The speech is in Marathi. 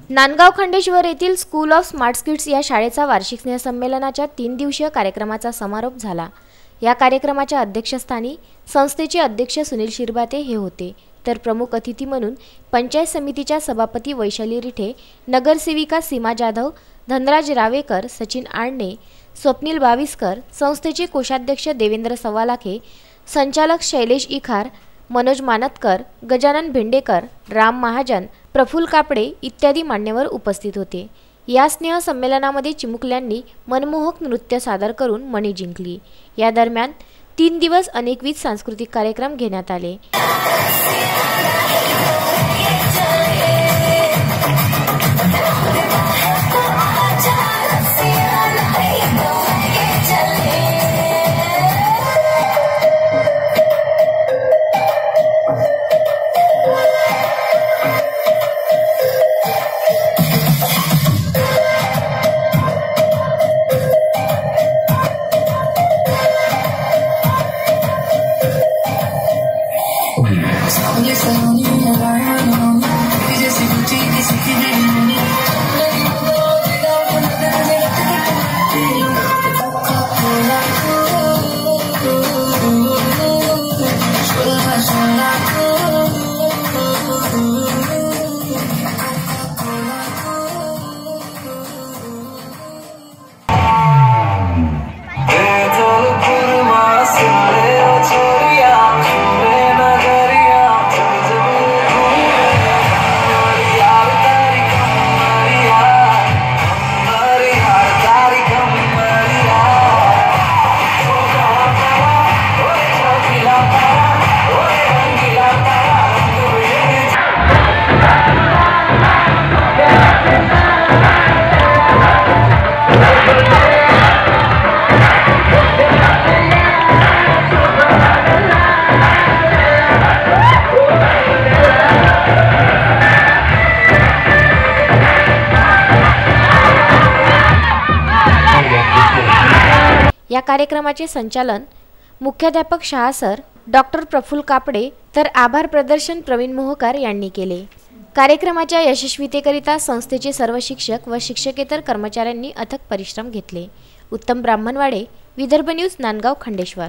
नांदगाव खंडेश्वर येथील स्कूल ऑफ स्मार्ट किड्स या शाळेचा वार्षिक स्नेहसंमेलनाच्या 3 दिवसीय कार्यक्रमाचा समारोप झाला। या कार्यक्रमाच्या अध्यक्षस्थानी संस्थेचे अध्यक्ष सुनील शिरबाते हे होते, तर प्रमुख अतिथी म्हणून पंचायत समितीच्या सभापती वैशाली रिठे, नगरसेविका सीमा जाधव, धनराज रावेकर, सचिन आडणे, स्वप्नील बाविस्कर, संस्थेचे कोषाध्यक्ष देवेंद्र सवालाखे, संचालक शैलेश इखार, मनोज मानतकर, गजानन भेंडेकर, राम महाजन, प्रफुल्ल कापडे इत्यादी मान्यवर उपस्थित होते। या स्नेह संमेलनामध्ये चिमुकल्यांनी मनमोहक नृत्य सादर करून मणी जिंकली। या दरम्यान 3 दिवस अनेकविध सांस्कृतिक कार्यक्रम घेण्यात आले। या कार्यक्रमाचे संचालन मुख्याध्यापक शाह सर, डॉक्टर प्रफुल्ल कापडे तर आभार प्रदर्शन प्रवीण मोहकार यांनी केले। कार्यक्रमाच्या यशस्वीतेकरिता संस्थेचे सर्व शिक्षक व शिक्षकेतर कर्मचाऱ्यांनी अथक परिश्रम घेतले। उत्तम ब्राह्मणवाडे, विदर्भ न्यूज, नांदगाव खंडेश्वर।